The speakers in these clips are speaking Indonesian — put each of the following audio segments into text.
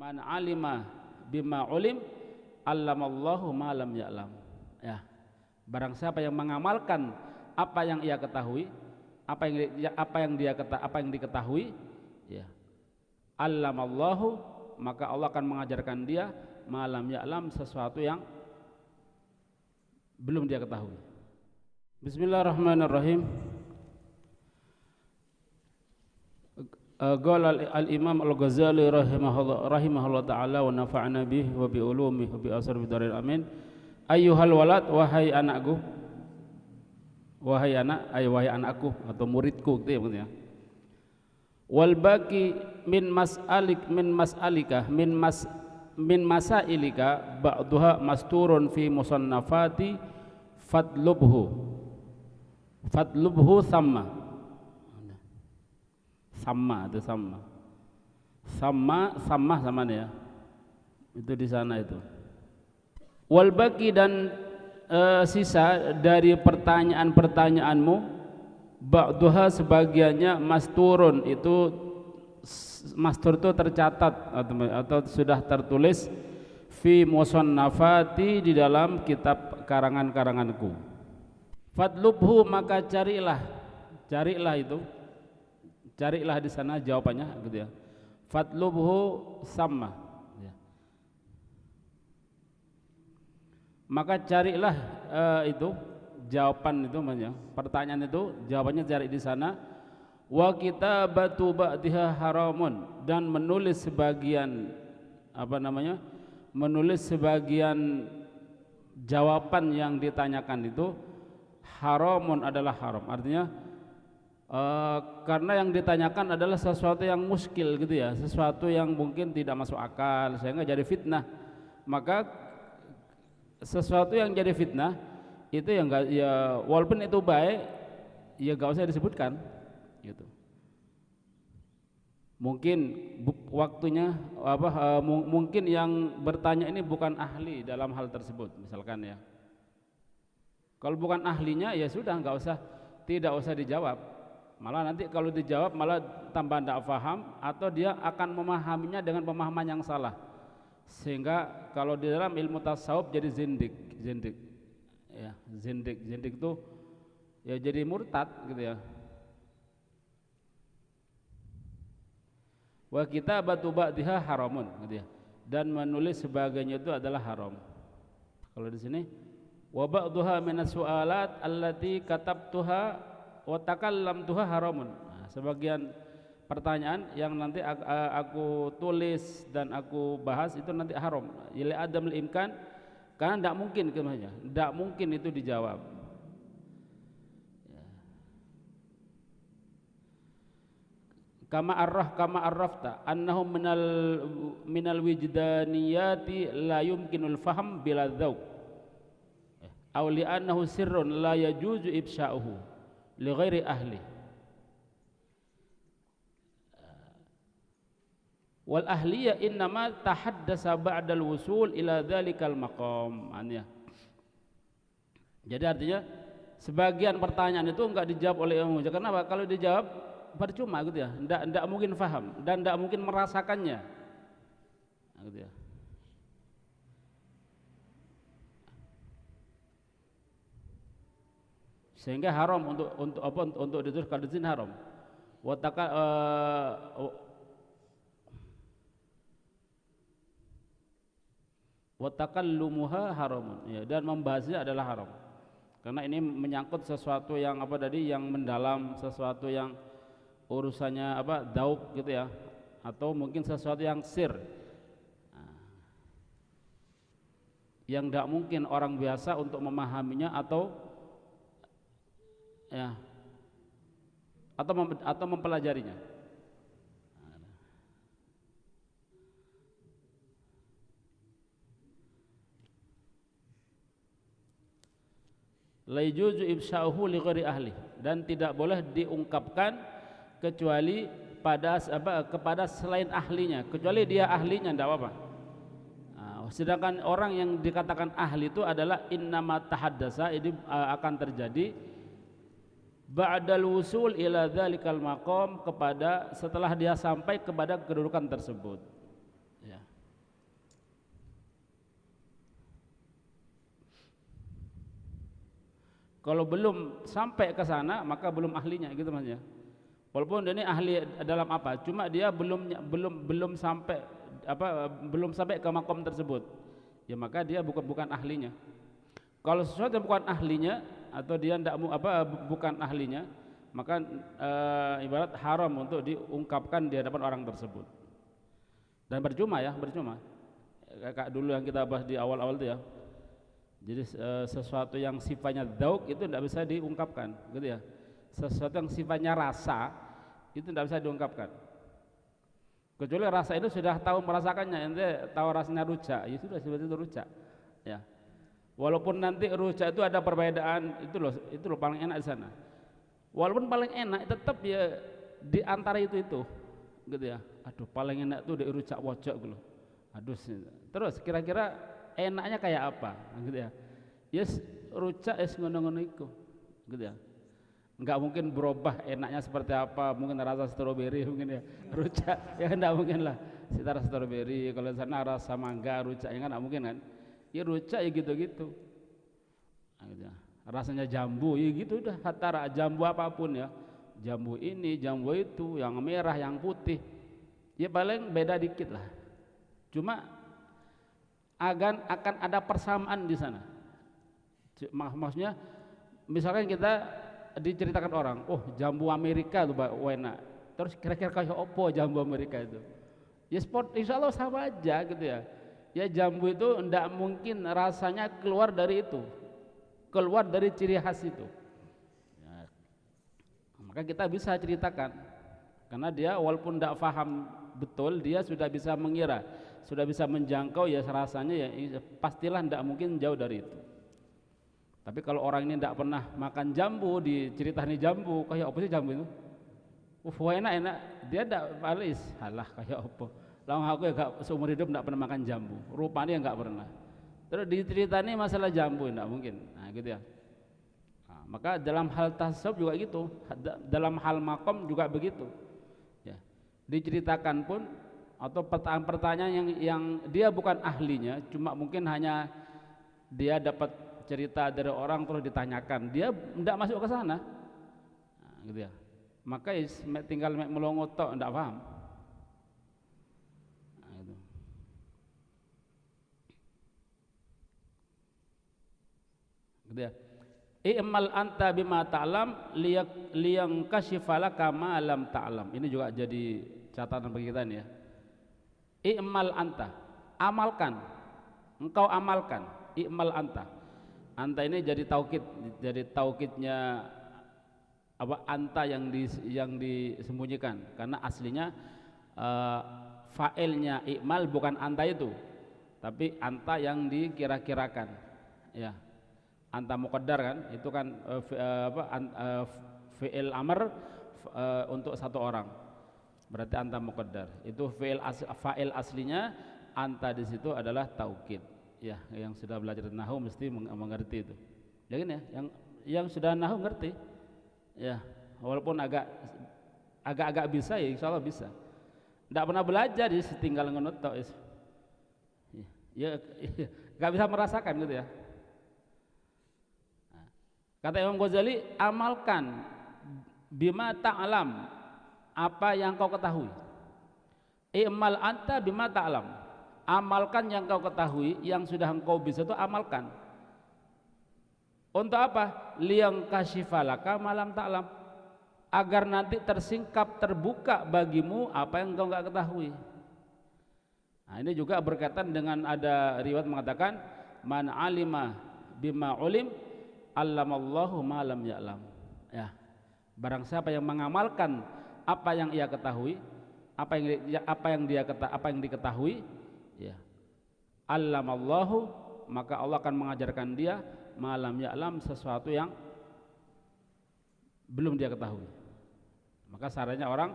man alima bima ulim allamallahu ma lam ya'lam. Ya. Barang siapa yang mengamalkan apa yang ia ketahui, apa yang diketahui, ya. Allamallahu, maka Allah akan mengajarkan dia ma lam ya'lam, sesuatu yang belum dia ketahui. Bismillahirrahmanirrahim. Qala al-Imam Al-Ghazali rahimahullah ta'ala wa nafa'ana bihi wa bi ulumihi wa bi asrar bidaril amin. Ayyuhal walad, wahai anakku, wahai anak, wahai anakku atau muridku gitu ya maksudnya. Wal baqi min masailika ba'daha masturun fi musannafati fadlubhu sama ya, itu di sana itu. Wal baqi, dan sisa dari pertanyaan-pertanyaanmu, ba'daha sebagiannya masturun, itu mastur itu tercatat atau sudah tertulis fi musannafati, di dalam kitab karangan-karanganku. Fadlubhu, maka carilah di sana jawabannya gitu ya. Fadlubhu sama ya. Maka carilah itu jawaban itu maksudnya, pertanyaan itu jawabannya cari di sana. Wa kitabatu ba'diha haramun, dan menulis sebagian jawaban yang ditanyakan itu haramun, adalah haram. Artinya karena yang ditanyakan adalah sesuatu yang muskil gitu ya, sesuatu yang mungkin tidak masuk akal sehingga jadi fitnah. Maka sesuatu yang jadi fitnah itu yang enggak, ya walaupun itu baik ya enggak usah disebutkan gitu. Mungkin waktunya mungkin yang bertanya ini bukan ahli dalam hal tersebut misalkan ya. Kalau bukan ahlinya ya sudah tidak usah dijawab. Malah nanti kalau dijawab malah tambah tidak paham, atau dia akan memahaminya dengan pemahaman yang salah, sehingga kalau di dalam ilmu tasawuf jadi zindik ya, zindik itu ya jadi murtad gitu ya. Wa kitabatu ba'diha haramun gitu ya, dan menulis sebagainya itu adalah haram. Kalau di sini wa ba'dhuha minas su'alat allati katabtuha wa takallamtuha haramun. Nah, sebagian pertanyaan yang nanti aku tulis dan aku bahas itu nanti haram. Ila adamul imkan, karena tidak mungkin kemudian, tidak mungkin itu dijawab. Kama arrafta annahum minal wijdaniyati la yumkinul faham bila dzauq. Aw li annahu sirrun la yajuzu ifsha'uhu li ghairi ahli. Wal ahliyah innama tahaddasa ba'dal wusul ila dzalikal maqam. Jadi artinya sebagian pertanyaan itu enggak dijawab oleh ilmu. Kenapa? Kalau dijawab percuma gitu ya. Enggak mungkin paham dan enggak mungkin merasakannya. Nah, gitu ya. Sehingga haram untuk dituliskan di sini haram. Wa takallumuha haramun ya, dan membahasnya adalah haram. Karena ini menyangkut sesuatu yang yang mendalam, sesuatu yang urusannya dauk gitu ya, atau mungkin sesuatu yang sir. Yang tidak mungkin orang biasa untuk memahaminya atau mempelajarinya. La yajuzu ifsha'uhu li ghairi ahli, dan tidak boleh diungkapkan kecuali kepada selain ahlinya, kecuali dia ahlinya tidak apa-apa. Sedangkan orang yang dikatakan ahli itu adalah innama tahaddasa, ini akan terjadi ba'dal wusul ila dzalikal maqam, setelah dia sampai kepada kedudukan tersebut ya. Kalau belum sampai ke sana maka belum ahlinya, gitu maksudnya. Walaupun dia ini ahli dalam apa, cuma dia belum sampai belum sampai ke makom tersebut, ya maka dia bukan ahlinya. Kalau sesuatu yang bukan ahlinya atau dia bukan ahlinya, maka ibarat haram untuk diungkapkan di hadapan orang tersebut. Dan percuma kayak dulu yang kita bahas di awal-awal itu ya. Jadi sesuatu yang sifatnya dzauq itu tidak bisa diungkapkan, gitu ya. Sesuatu yang sifatnya rasa itu tidak bisa diungkapkan. Kecuali rasa itu sudah tahu merasakannya, ente tahu rasanya rujak, ya sudah seperti itu rujak. Ya. Walaupun nanti rujak itu ada perbedaan, itu loh paling enak di sana. Walaupun paling enak tetap ya di antara itu, gitu ya. Aduh, paling enak tuh di rujak wojok gitu. Aduh, terus kira-kira enaknya kayak apa, gitu ya. Yes, rujak ngono-ngono iku, gitu ya. Enggak mungkin berubah enaknya seperti apa, mungkin rasa stroberi mungkin ya. Rujak ya enggak mungkin lah. Sekitar stroberi, kalau sana rasa mangga, rujaknya kan enggak mungkin kan. Ya rujak ya gitu-gitu. Nah, gitu ya. Rasanya jambu ya gitu udah, antara jambu apapun ya. Jambu ini, jambu itu, yang merah, yang putih. Ya paling beda dikit lah. Cuma akan ada persamaan di sana. Maksudnya misalkan kita diceritakan orang, oh jambu Amerika tuh enak. Terus kira-kira kayak opo jambu Amerika itu? Ya insya Allah sama aja gitu ya. Ya jambu itu tidak mungkin rasanya keluar dari itu, keluar dari ciri khas itu. Ya, maka kita bisa ceritakan, karena dia walaupun tidak paham betul, dia sudah bisa mengira, sudah bisa menjangkau ya rasanya ya pastilah tidak mungkin jauh dari itu. Tapi kalau orang ini tidak pernah makan jambu, diceritain jambu, kayak apa sih jambu itu? Enak, dia tidak balis, halah kayak apa? Lalu aku ya gak, seumur hidup tidak pernah makan jambu, rupanya nggak pernah. Terus diceritain masalah jambu, tidak mungkin, nah gitu ya. Nah, maka dalam hal tasawuf juga gitu, dalam hal makom juga begitu. Ya. Diceritakan pun atau pertanyaan yang dia bukan ahlinya, cuma mungkin hanya dia dapat cerita dari orang terus ditanyakan, dia tidak masuk ke sana, nah, gitu ya. Maka tinggal melongo tok, tidak paham. Nah, gitu. Gitu ya. I'mal anta bima ta'lam liyang kasifalaka ma lam ta'lam. Ini juga jadi catatan bagi kita nih ya. I'mal anta, amalkan, engkau amalkan. I'mal anta. Anta ini jadi taukidnya apa, anta yang disembunyikan, karena aslinya fa'ilnya i'mal bukan anta itu, tapi anta yang dikira-kirakan. Ya, anta muqaddar kan, itu kan fi'il amr untuk satu orang, berarti anta muqaddar. Itu fa'il aslinya anta di situ adalah taukid. Ya, yang sudah belajar nahwu mesti mengerti itu. Yakin ya, yang sudah nahwu ngerti. Ya, walaupun agak bisa ya, insyaallah bisa. Tidak pernah belajar ya, tinggal ngenut tok. Ya, nggak bisa merasakan gitu ya. Kata Imam Ghazali, amalkan bima ta'lam, apa yang kau ketahui. I'mal anta bima ta'lam. Amalkan yang kau ketahui, yang sudah engkau bisa itu amalkan. Untuk apa? Liyang kasifalaka malam ta'lam, agar nanti tersingkap, terbuka bagimu apa yang engkau enggak ketahui. Nah, ini juga berkaitan dengan ada riwayat mengatakan man alima bima ulim allamallahu ma lam ya'lam. Ya. Barang siapa yang mengamalkan apa yang ia ketahui, apa yang diketahui, ya, allamallahu, maka Allah akan mengajarkan dia malam ya'lam, sesuatu yang belum dia ketahui. Maka sarannya orang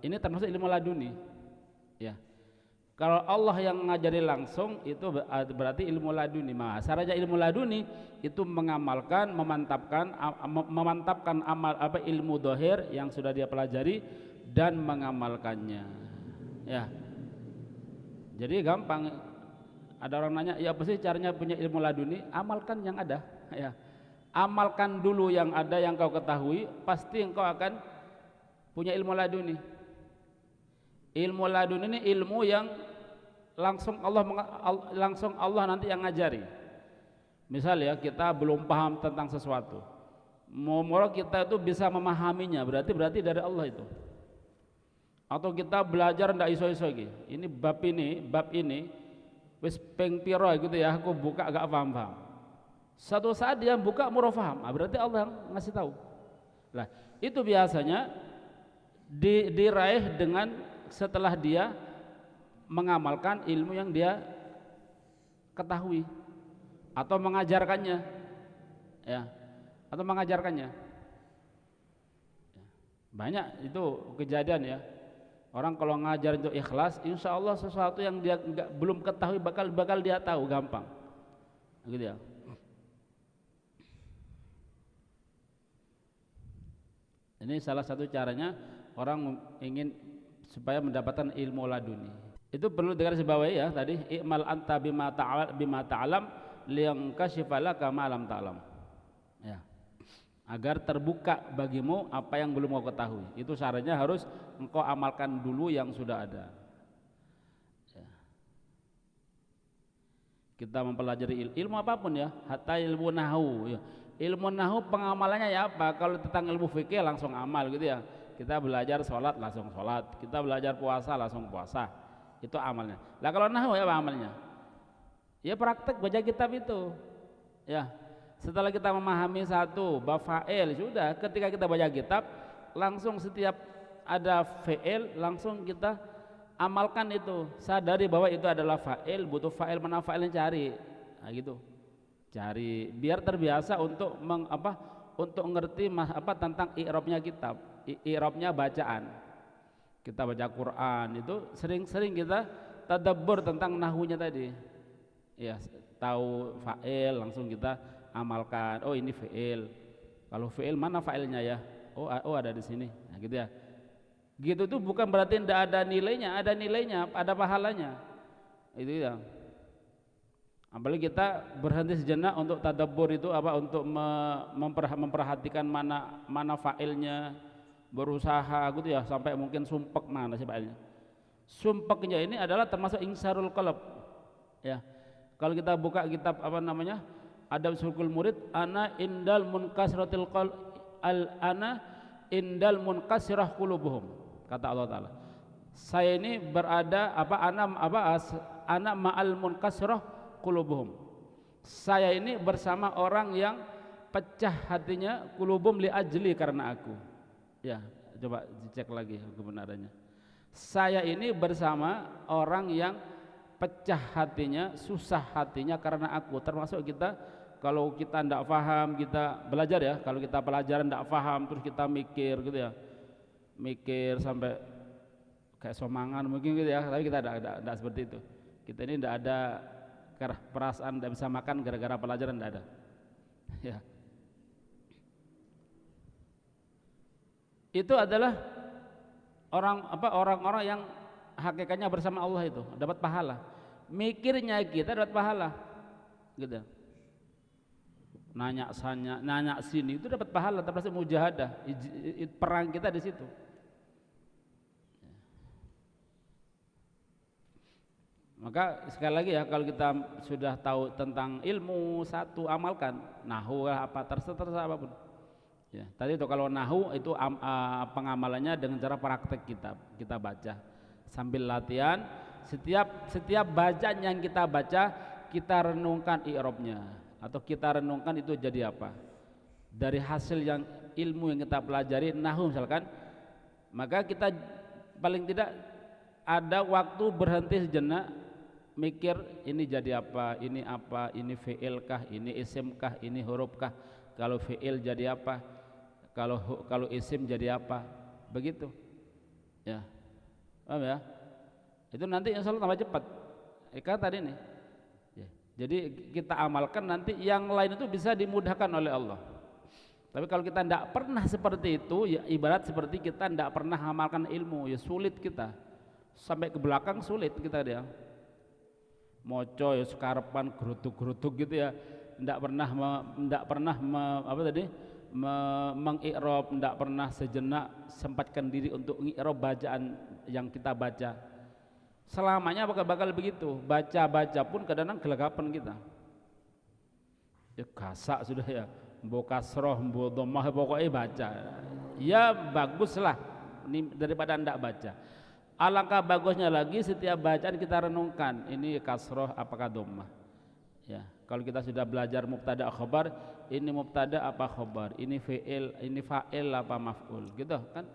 ini termasuk ilmu laduni, ya. Kalau Allah yang mengajari langsung itu berarti ilmu laduni. Maka sarannya ilmu laduni itu mengamalkan, memantapkan amal ilmu dohir yang sudah dia pelajari dan mengamalkannya, ya. Jadi gampang. Ada orang nanya, ya apa sih caranya punya ilmu laduni? Amalkan yang ada, ya. Amalkan dulu yang ada yang kau ketahui, pasti engkau akan punya ilmu laduni. Ilmu laduni ini ilmu yang langsung Allah nanti yang ngajari. Misal ya, kita belum paham tentang sesuatu, mau kita itu bisa memahaminya, berarti dari Allah itu. Atau kita belajar ndak iso-iso iki. Ini bab ini wis ping piro gitu ya, aku buka agak paham. Satu saat dia buka murah paham, berarti Allah yang ngasih tahu. Lah, itu biasanya diraih dengan setelah dia mengamalkan ilmu yang dia ketahui atau mengajarkannya, ya, atau mengajarkannya. Banyak itu kejadian ya. Orang kalau ngajar itu ikhlas, insya Allah sesuatu yang dia belum ketahui bakal dia tahu gampang, gitu ya. Ini salah satu caranya orang ingin supaya mendapatkan ilmu laduni. Itu perlu digarisbawahi ya tadi, i'mal anta bima ta'lam liyankashifa laka ma lam ta'lam. Ya. Agar terbuka bagimu apa yang belum kau ketahui. Itu syaratnya harus engkau amalkan dulu yang sudah ada. Ya. Kita mempelajari ilmu apapun ya, hatta ilmu nahwu ya. Ilmu nahwu pengamalannya ya apa? Kalau tentang ilmu fikih langsung amal gitu ya. Kita belajar sholat langsung sholat, kita belajar puasa langsung puasa. Itu amalnya. Lah kalau nahwu ya apa amalnya? Ya praktek baca kitab itu. Ya. Setelah kita memahami satu bab fa'il, sudah ketika kita baca kitab langsung setiap ada fi'il langsung kita amalkan itu. Sadari bahwa itu adalah fa'il, butuh fa'il, mana fa'ilnya cari. Nah gitu. Cari biar terbiasa untuk untuk ngerti tentang i'rabnya kitab, i'rabnya bacaan. Kita baca Quran itu sering-sering kita tadabbur tentang nahwunya tadi. Ya, tahu fa'il langsung kita amalkan. Oh ini fi'il. Kalau fi'il mana fa'ilnya ya? Oh ada di sini. Nah, gitu ya. Gitu tuh bukan berarti tidak ada nilainya, ada pahalanya. Itu ya. Apalagi kita berhenti sejenak untuk tadabbur itu untuk memperhatikan mana fa'ilnya, berusaha gitu ya, sampai mungkin sumpek mana sih fa'ilnya. Sumpeknya ini adalah termasuk insarul qalb. Ya. Kalau kita buka kitab Adab Sulkul Murid, ana indal munkasirah qulubuhum, kata Allah Taala. Saya ini berada ana ma'al munkasirah qulubuhum. Saya ini bersama orang yang pecah hatinya, qulubuhum li ajli, karena aku. Ya, coba dicek lagi kebenarannya. Saya ini bersama orang yang pecah hatinya, susah hatinya karena aku. Termasuk kita, kalau kita tidak paham, kita belajar ya, kalau kita pelajaran tidak paham terus kita mikir gitu ya, mikir sampai kayak somangan mungkin gitu ya, tapi kita tidak seperti itu. Kita ini tidak ada perasaan tidak bisa makan gara-gara pelajaran, tidak ada ya. Itu adalah orang-orang yang hakikatnya bersama Allah, itu dapat pahala. Mikirnya kita dapat pahala gitu. Nanya sini itu dapat pahala, termasuk mujahadah, perang kita di situ. Maka sekali lagi ya, kalau kita sudah tahu tentang ilmu satu, amalkan. Nahwu apa terserah apapun. Ya, tadi itu kalau nahwu itu pengamalannya dengan cara praktek kita baca sambil latihan. Setiap bacaan yang kita baca, kita renungkan i'rabnya, atau kita renungkan itu jadi apa dari hasil yang ilmu yang kita pelajari nahwu misalkan. Maka kita paling tidak ada waktu berhenti sejenak, mikir ini jadi apa, ini fi'il kah, ini isim kah, ini huruf kah, kalau fi'il jadi apa, kalau isim jadi apa, begitu ya. Paham ya? Itu nanti insya Allah tambah cepat. Kan tadi nih ya. Jadi kita amalkan, nanti yang lain itu bisa dimudahkan oleh Allah. Tapi kalau kita tidak pernah seperti itu, ya ibarat seperti kita tidak pernah amalkan ilmu, ya sulit kita. Sampai ke belakang sulit kita dia. Moco ya sekarepan, gerutuk-gerutuk gitu ya. tidak pernah mengi'rab, tidak pernah sejenak sempatkan diri untuk mengi'rab bacaan yang kita baca. Selamanya bakal begitu. Baca pun kadang-kadang gelagapan kita. Ya gasak sudah ya. Mbok kasroh, mbok dhammah, pokoknya baca. Ya baguslah daripada ndak baca. Alangkah bagusnya lagi setiap bacaan kita renungkan, ini kasroh apakah dhammah. Ya, kalau kita sudah belajar mubtada khabar, ini mubtada apa khabar, ini fi'il, ini fa'il apa maf'ul, gitu kan?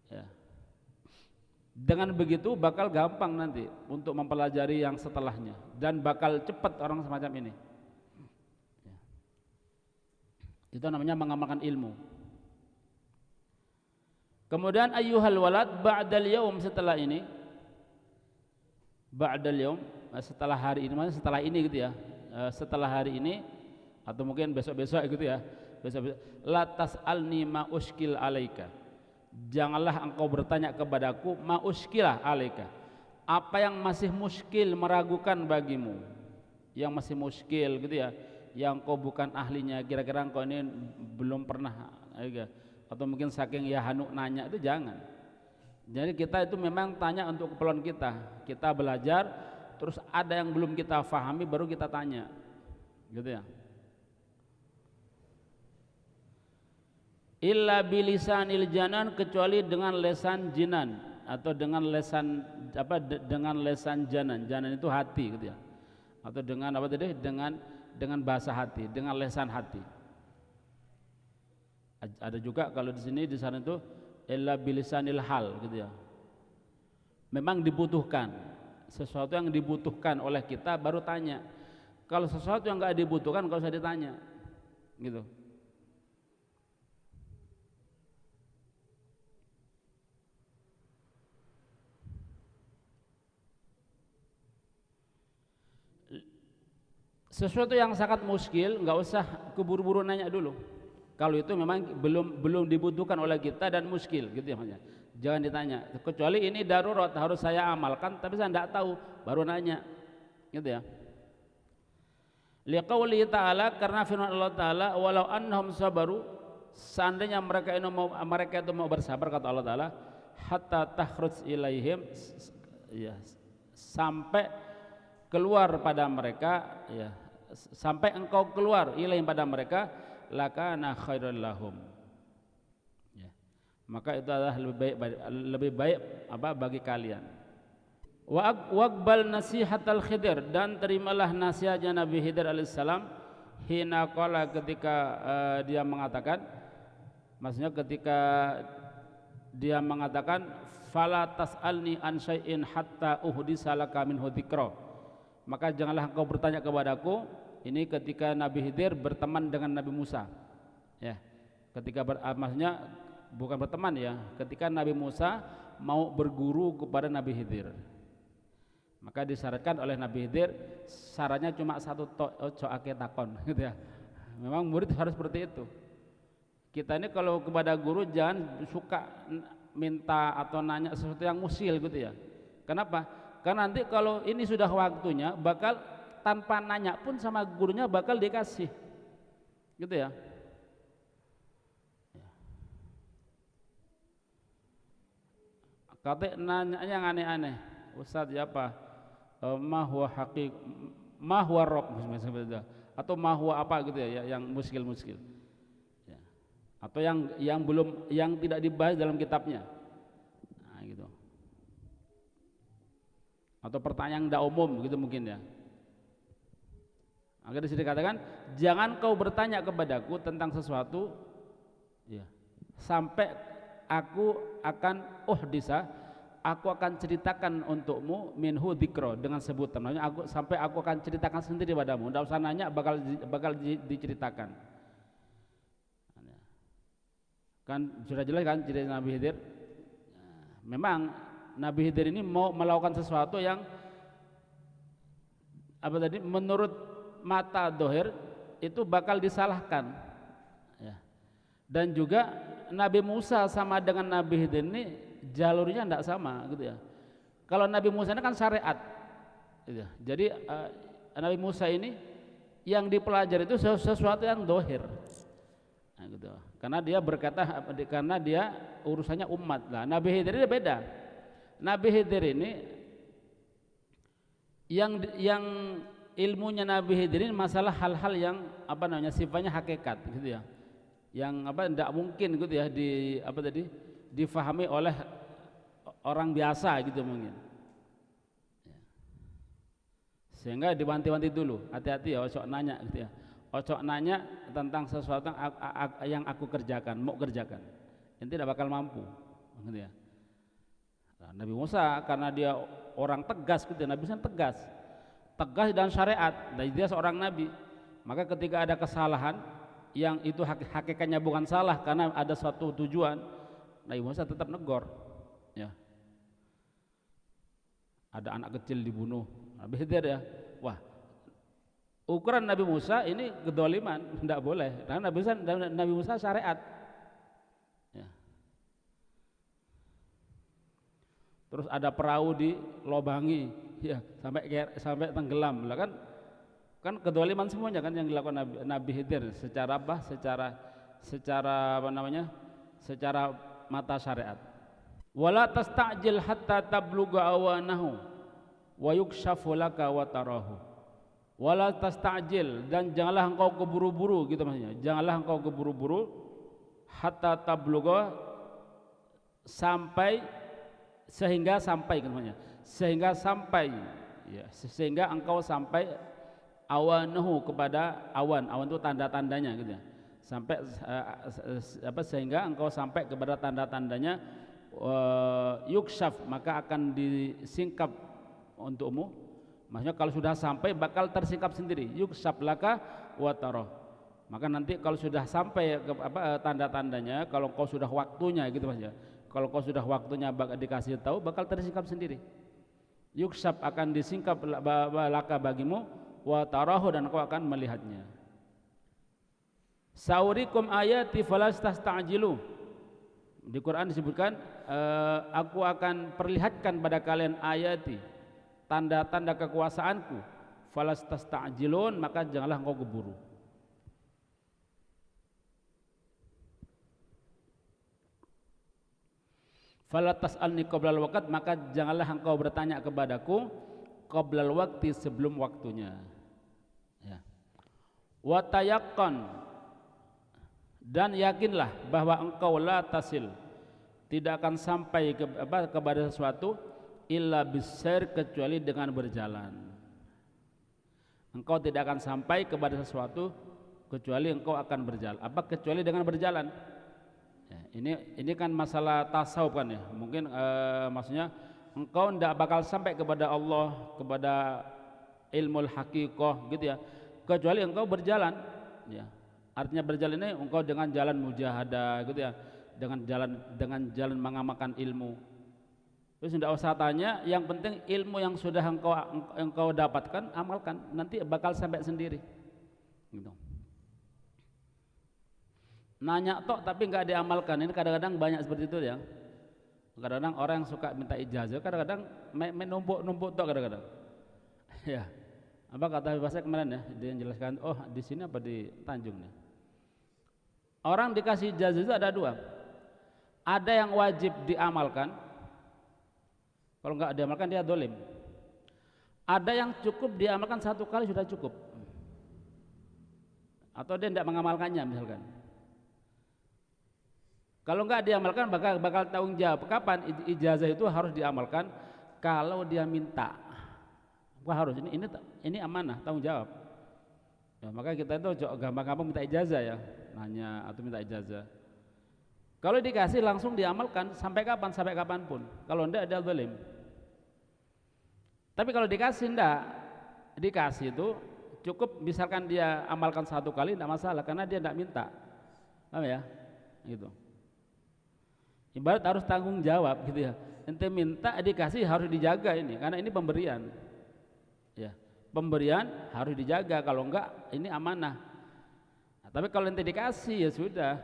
Ya. Dengan begitu bakal gampang nanti untuk mempelajari yang setelahnya dan bakal cepat orang semacam ini. Ya. Itu namanya mengamalkan ilmu. Kemudian ayyuhal walad ba'dal yaum, setelah ini, ba'dal yaum setelah hari ini, maksudnya setelah ini gitu ya, setelah hari ini atau mungkin besok-besok gitu ya, besok-besok, la tas'alni ma uskil alaika, janganlah engkau bertanya kepadaku ma uskilah alaika, apa yang masih muskil, meragukan bagimu, yang masih muskil gitu ya, yang kau bukan ahlinya, kira-kira engkau ini belum pernah atau mungkin saking ya hanuk nanya, itu jangan. Jadi kita itu memang tanya untuk keperluan kita belajar, terus ada yang belum kita fahami baru kita tanya, gitu ya. Illa bilisanil janan, kecuali dengan lesan jinan atau dengan lesan dengan lesan janan. Janan itu hati gitu ya. Atau dengan apa tadi? Dengan bahasa hati, dengan lesan hati. Ada juga kalau di sini di sana itu illa bilisanil hal gitu ya. Memang dibutuhkan sesuatu yang dibutuhkan oleh kita baru tanya. Kalau sesuatu yang enggak dibutuhkan enggak usah ditanya. Gitu. Sesuatu yang sangat muskil enggak usah keburu-buru nanya dulu. Kalau itu memang belum dibutuhkan oleh kita dan muskil gitu ya maksudnya. Jangan ditanya, kecuali ini darurat harus saya amalkan tapi saya tidak tahu, baru nanya. Gitu ya. Liqauli ta'ala, karena firman Allah Ta'ala, walau annahum sabaru, seandainya mereka itu mau bersabar, kata Allah Ta'ala, hatta takhruj ilaihim, ya, sampai keluar pada mereka, ya, sampai engkau keluar ilaihim pada mereka, lakana khairul lahum, ya. Maka itu adalah lebih baik apa bagi kalian. Waqbal nasihatal Khidir, dan terimalah nasihatnya Nabi Khidir alaihissalam, hina qala, ketika dia mengatakan, maksudnya ketika dia mengatakan fala tas'alni an syai'in hatta uhdisa laka minhu dzikra, maka janganlah engkau bertanya kepadaku. Ini ketika Nabi Khidir berteman dengan Nabi Musa, ya. Ketika maksudnya bukan berteman ya, ketika Nabi Musa mau berguru kepada Nabi Khidir, maka disyaratkan oleh Nabi Khidir, syaratnya cuma satu, coake takon, gitu ya. Memang murid harus seperti itu. Kita ini kalau kepada guru jangan suka minta atau nanya sesuatu yang musil, gitu ya. Kenapa? Karena nanti kalau ini sudah waktunya bakal tanpa nanya pun sama gurunya bakal dikasih, gitu ya. Kata nanya yang aneh-aneh, Ustadz ya apa? Mahwa haqiq, mahwa rob, atau mahwa apa gitu ya, yang muskil-muskil, ya. Atau yang tidak dibahas dalam kitabnya, nah, gitu. Atau pertanyaan tidak umum gitu mungkin ya. Agar disini dikatakan jangan kau bertanya kepadaku tentang sesuatu, ya, sampai aku akan aku akan ceritakan untukmu minhu dzikra, dengan sebutan, maksudnya sampai aku akan ceritakan sendiri padamu, tidak usah nanya, bakal diceritakan. Kan sudah jelas kan cerita Nabi Khidir. Memang Nabi Khidir ini mau melakukan sesuatu yang apa tadi, menurut mata dohir itu bakal disalahkan, ya. Dan juga Nabi Musa sama dengan Nabi Khidir ini jalurnya tidak sama, gitu ya. Kalau Nabi Musa ini kan syariat, gitu ya. Jadi Nabi Musa ini yang dipelajari itu sesuatu yang dohir. Nah, gitu. Karena dia berkata, karena dia urusannya umat lah. Nabi Khidir ini beda. Nabi Khidir ini yang ilmunya Nabi Khidir ini masalah hal-hal yang apa namanya sifatnya hakikat gitu ya, yang apa tidak mungkin gitu ya difahami oleh orang biasa gitu mungkin. Sehingga diwanti-wanti dulu, hati-hati ya, ojo nanya gitu ya, ojo nanya tentang sesuatu yang aku kerjakan, mau kerjakan, ini tidak bakal mampu gitu ya. Nah, Nabi Musa karena dia orang tegas gitu, Nabi Musa tegas dan syariat, dan dia seorang nabi, maka ketika ada kesalahan yang itu hakikatnya bukan salah karena ada suatu tujuan, Nabi Musa tetap negor ya. Ada anak kecil dibunuh, Nabi Khidir ya, wah ukuran Nabi Musa ini kedoliman, tidak boleh, karena Nabi Musa syariat ya. Terus ada perahu dilobangi ya sampai tenggelam lah, kan kedoliman semuanya kan yang dilakukan Nabi Khidir secara apa, secara apa namanya, secara mata syariat. Wala tasta'jil hatta tabluga awanahu wa yukshafu laka wa tarahu. Wala tasta'jil, dan janganlah engkau keburu-buru gitu maksudnya. Janganlah engkau keburu-buru hatta tabluga, sampai sehingga sampai gitu maksudnya. Sehingga sampai ya, sehingga engkau sampai awanahu, kepada awan itu tanda-tandanya gitu ya. Sampai sehingga engkau sampai kepada tanda-tandanya, yukshaf, maka akan disingkap untukmu. Maksudnya kalau sudah sampai bakal tersingkap sendiri, yukshaf laka wa tarah. Maka nanti kalau sudah sampai ke tanda-tandanya, kalau kau sudah waktunya gitu maksudnya, kalau kau sudah waktunya dikasih tahu, bakal tersingkap sendiri. Yukshaf, akan disingkap laka bagimu, wa tarahu, dan kau akan melihatnya. Saurikum ayati falastasta'jilu. Di Quran disebutkan, aku akan perlihatkan pada kalian ayati, tanda-tanda kekuasaanku, falastasta'jilun, maka janganlah engkau keburu. Fala tas'alni qoblal waqt, maka janganlah engkau bertanya kepadaku qoblal waqti, sebelum waktunya ya. Wa tayaqqan, dan yakinlah bahwa engkau la tasil, tidak akan sampai kepada sesuatu, illa bisair, kecuali dengan berjalan. Engkau tidak akan sampai kepada sesuatu kecuali engkau akan berjalan. Kecuali dengan berjalan ya, ini kan masalah tasawuf kan ya, mungkin maksudnya engkau tidak bakal sampai kepada Allah, kepada ilmu hakikoh gitu ya, kecuali engkau berjalan ya. Artinya berjalan ini engkau dengan jalan mujahadah gitu ya, dengan jalan mengamalkan ilmu. Terus tidak usah tanya, yang penting ilmu yang sudah engkau dapatkan, amalkan, nanti bakal sampai sendiri gitu. Nanya tok tapi nggak diamalkan, ini kadang-kadang banyak seperti itu ya. Kadang-kadang orang yang suka minta ijazah, kadang-kadang menumpuk tok kadang-kadang ya. Apa kata Habib Basek kemarin ya, dia menjelaskan, oh di sini apa di Tanjung nih. Orang dikasih ijazah itu ada dua, ada yang wajib diamalkan, kalau nggak diamalkan dia dolim. Ada yang cukup diamalkan satu kali sudah cukup, atau dia tidak mengamalkannya misalkan. Kalau nggak diamalkan bakal tanggung jawab. Kapan ijazah itu harus diamalkan? Kalau dia minta, harus ini amanah, tanggung jawab ya. Maka kita itu gampang-gampang minta ijazah ya, nanya atau minta ijazah. Kalau dikasih langsung diamalkan, sampai kapan? Sampai kapanpun. Kalau enggak dia zalim. Tapi kalau dikasih enggak, dikasih itu cukup, misalkan dia amalkan satu kali enggak masalah, karena dia enggak minta. Paham ya? Gitu. Ibarat harus tanggung jawab gitu ya. Ente minta dikasih, harus dijaga ini, karena ini pemberian. Ya, pemberian harus dijaga, kalau enggak ini amanah. Nah, tapi kalau ente dikasih ya sudah,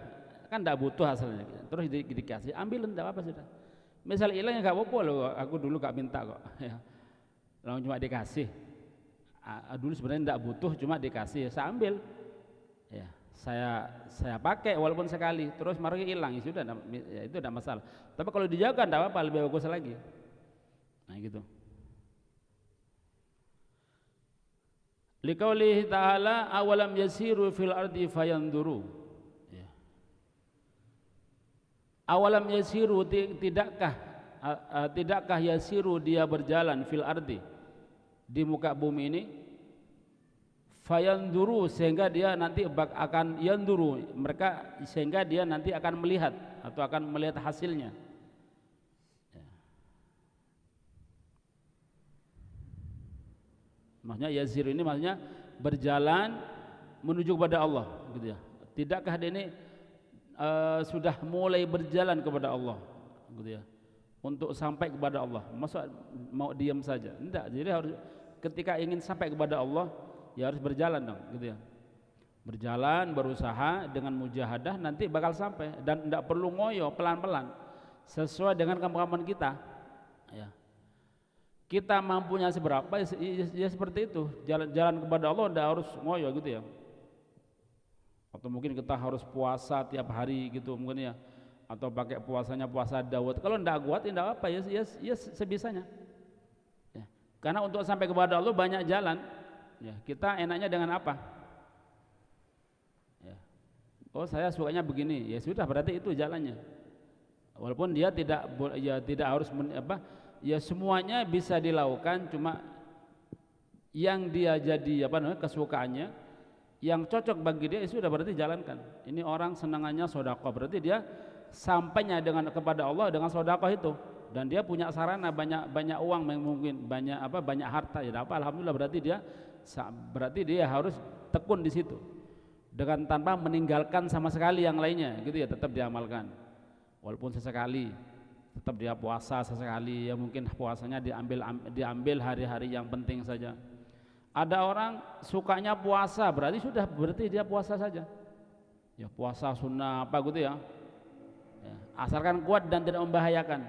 kan enggak butuh hasilnya. Terus dikasih, ambil enggak apa sudah. Misal hilang ya enggak apa-apa loh, aku dulu enggak minta kok ya. Lalu cuma dikasih. dulu sebenarnya tidak butuh, cuma dikasih, saya ambil, ya saya pakai walaupun sekali, terus mari hilang, ya sudah, ya itu tidak masalah. Tapi kalau dijaga tidak apa-apa, lebih bagus lagi. Nah gitu. Liqaulihi ta'ala awalam yasiru fil ardi fayanduru. Ya. Awalam yasiru, tidakkah yasiru dia berjalan fil ardi, di muka bumi ini, fayanduru sehingga dia nanti akan yanduru mereka, sehingga dia nanti akan melihat atau akan melihat hasilnya. Ya. Maksudnya yasiru ini maksudnya berjalan menuju kepada Allah, gitu ya. Tidakkah dia ini sudah mulai berjalan kepada Allah, gitu ya, untuk sampai kepada Allah. Masa mau diam saja? Tidak. Jadi harus, ketika ingin sampai kepada Allah, ya harus berjalan dong, gitu ya. Berjalan, berusaha dengan mujahadah, nanti bakal sampai, dan tidak perlu ngoyo, pelan-pelan sesuai dengan kemampuan kita. Ya. Kita mampunya seberapa, ya seperti itu. Jalan kepada Allah tidak harus ngoyo, gitu ya. Atau mungkin kita harus puasa tiap hari gitu mungkin ya, atau pakai puasanya puasa Daud. Kalau tidak kuat ya tidak apa, ya sebisanya. Ya. Karena untuk sampai kepada Allah banyak jalan. Ya, kita enaknya dengan apa? Ya. Oh saya sukanya begini, ya sudah berarti itu jalannya. Walaupun dia tidak harus ya semuanya bisa dilakukan, cuma yang dia jadi kesukaannya, yang cocok bagi dia, itu sudah berarti jalankan. Ini orang senangannya sedekah, berarti dia sampainya kepada Allah dengan sedekah itu, dan dia punya sarana banyak uang, mungkin banyak harta, ya apa, alhamdulillah, berarti dia harus tekun di situ dengan tanpa meninggalkan sama sekali yang lainnya, gitu ya, tetap diamalkan. Walaupun sesekali tetap dia puasa sesekali, ya mungkin puasanya diambil hari-hari yang penting saja. Ada orang sukanya puasa, berarti dia puasa saja. Ya puasa sunnah apa gitu ya. Ya, asalkan kuat dan tidak membahayakan.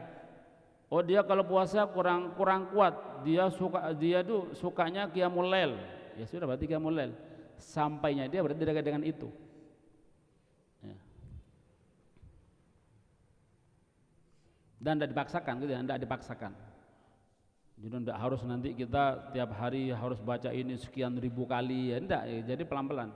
Oh dia kalau puasa kurang kuat, dia sukanya qiyamul lail. Ya sudah berarti qiyamul lail. Sampainya dia berarti dengan itu. Ya. Dan tidak dipaksakan gitu ya, tidak dipaksakan. Jadi tidak harus nanti kita tiap hari harus baca ini sekian ribu kali, ya enggak, ya, jadi pelan-pelan.